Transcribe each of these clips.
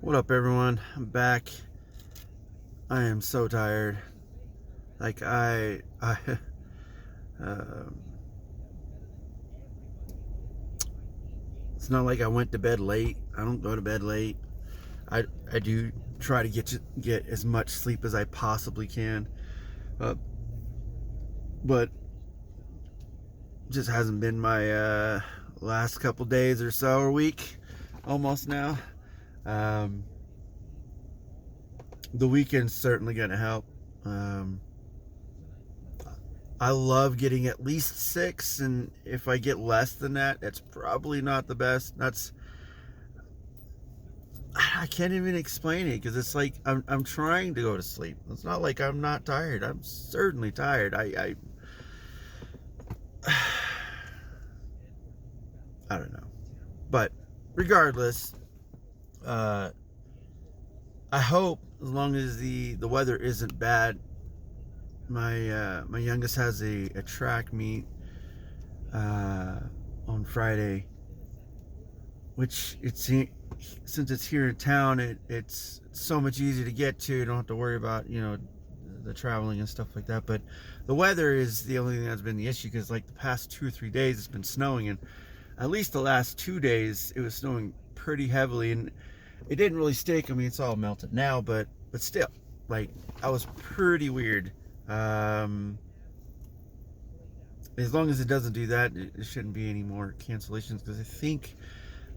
What up, everyone? I'm back. I am so tired. Like um, it's not like I went to bed late. I don't go to bed late. I do try to get as much sleep as I possibly can, uh, but just hasn't been my last couple days or so, or week, almost now. Um, the weekend's certainly gonna help. Um, I love getting at least 6, and if I get less than that, it's probably not the best. I can't even explain it because it's like I'm trying to go to sleep. It's not like I'm not tired. I'm certainly tired. I don't know, but regardless, uh, I hope as long as the weather isn't bad. My youngest has a track meet uh, on Friday, which since it's here in town, it's so much easier to get to. You don't have to worry about the traveling and stuff like that. But the weather is the only thing that's been the issue because like the past 2 or 3 days it's been snowing, and at least the last 2 days it was snowing pretty heavily, and it didn't really stick. I mean, it's all melted now, but still, like, I was pretty weird. Um, as long as it doesn't do that, it shouldn't be any more cancellations because I think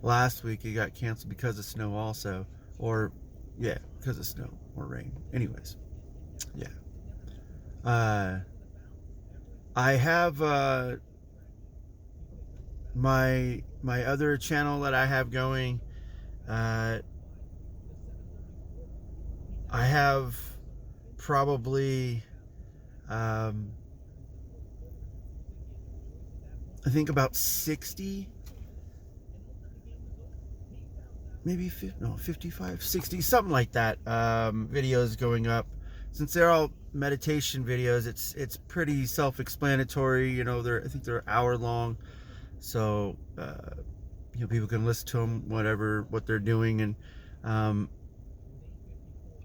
last week it got canceled because of snow also, or yeah, because of snow or rain. Anyways, yeah. Uh, I have my other channel that I have going. Uh, I have probably I think about 60, maybe 50, no, 55, 60, something like that, videos going up. Since they're all meditation videos, it's pretty self-explanatory. I think they're an hour long, so people can listen to them what they're doing. And um,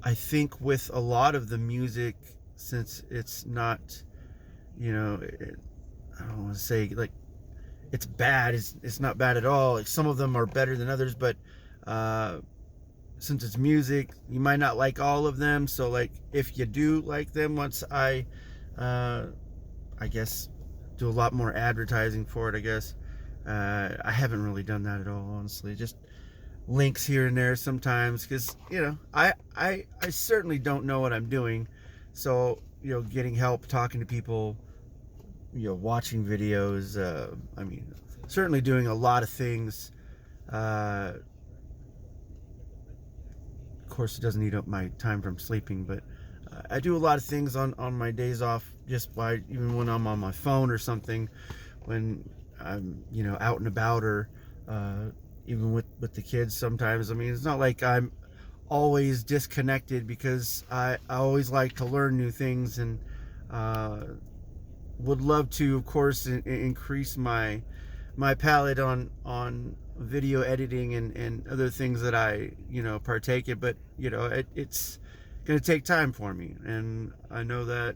I think with a lot of the music, since it's not, I don't want to say like it's bad. It's not bad at all. Like, some of them are better than others, but uh, since it's music, you might not like all of them. So, like, if you do like them, once uh, I guess, do a lot more advertising for it. I guess I haven't really done that at all, honestly. Just links here and there sometimes, because I certainly don't know what I'm doing. So getting help, talking to people, watching videos. I mean, certainly doing a lot of things. Of course, it doesn't eat up my time from sleeping, but I do a lot of things on my days off, just by even when I'm on my phone or something, when I'm out and about, or even with the kids sometimes. I mean, it's not like I'm always disconnected, because I always like to learn new things, and would love to, of course, increase my palette on video editing and other things that I partake in. But it's going to take time for me, and I know that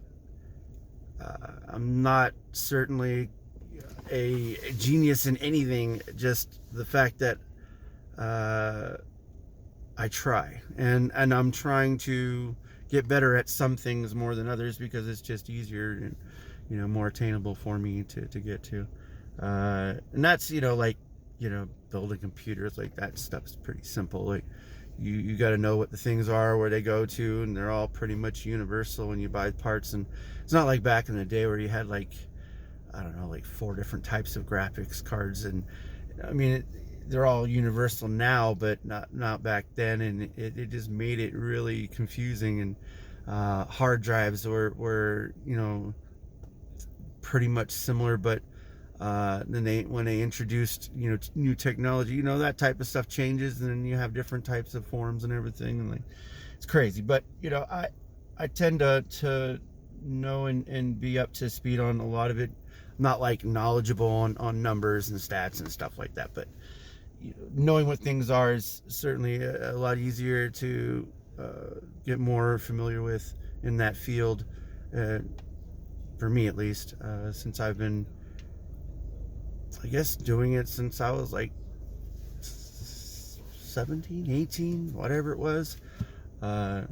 I'm not certainly a genius in anything. Just the fact that I try, and I'm trying to get better at some things more than others, because it's just easier and more attainable for me to get to. And that's like building computers, like that stuff's pretty simple. Like, you got to know what the things are, where they go to, and they're all pretty much universal when you buy parts. And it's not like back in the day where you had, like, I don't know, like 4 different types of graphics cards. And I mean, they're all universal now, but not back then. And it just made it really confusing. And hard drives were pretty much similar, but then when they introduced new technology, that type of stuff changes, and then you have different types of forms and everything, and like, it's crazy. But I tend to know and be up to speed on a lot of it. I'm not like knowledgeable on numbers and stats and stuff like that, but knowing what things are is certainly a lot easier to get more familiar with in that field, for me at least, since I've been, I guess, doing it since I was like 17, 18, whatever it was. I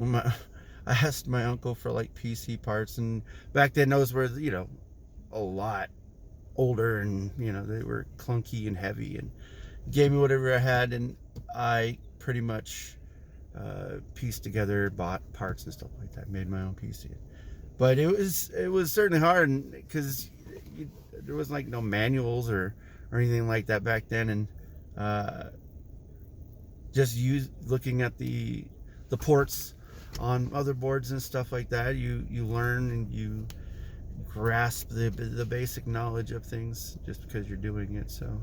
asked my uncle for like PC parts, and back then those were, a lot older, and they were clunky and heavy, and gave me whatever I had, and I pretty much pieced together, bought parts and stuff like that, made my own PC. But it was certainly hard, because there was like no manuals or anything like that back then, and just looking at the ports on other boards and stuff like that, you learn and you grasp the basic knowledge of things just because you're doing it. So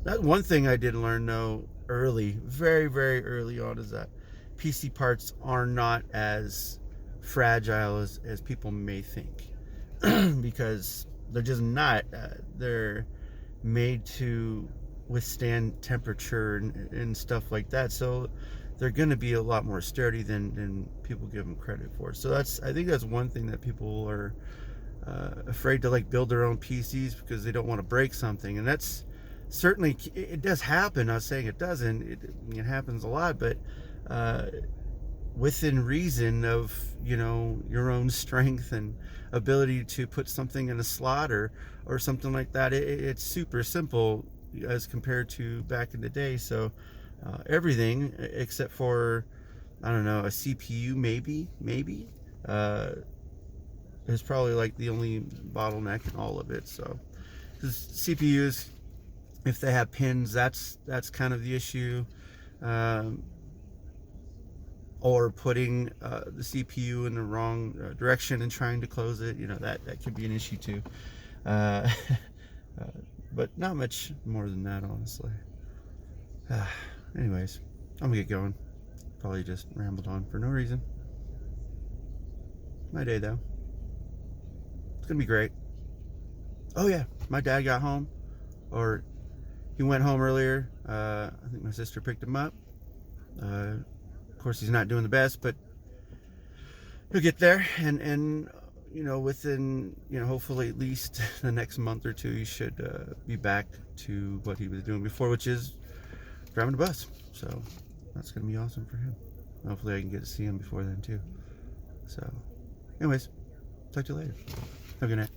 that one thing I did learn, though, very, very early on, is that PC parts are not as fragile as people may think, because they're just not. They're made to withstand temperature and stuff like that, so they're going to be a lot more sturdy than people give them credit for. So I think that's one thing that people are afraid to like build their own PCs, because they don't want to break something. And that's certainly, it does happen. I was saying it doesn't. It happens a lot, but within reason of your own strength and ability to put something in a slot or something like that. It's super simple as compared to back in the day. So everything except for, I don't know, a CPU maybe is probably like the only bottleneck in all of it. So, because CPUs, if they have pins, that's kind of the issue. Or putting the CPU in the wrong direction and trying to close it, that could be an issue too. But not much more than that, honestly. Anyways, I'm gonna get going. Probably just rambled on for no reason. My day, though, it's gonna be great. Oh yeah, my dad got home, or he went home earlier. I think my sister picked him up. Of course, he's not doing the best, but he'll get there, and within, hopefully at least the next month or two, he should be back to what he was doing before, which is driving a bus. So that's gonna be awesome for him. Hopefully I can get to see him before then too. So anyways, talk to you later. Have a good night.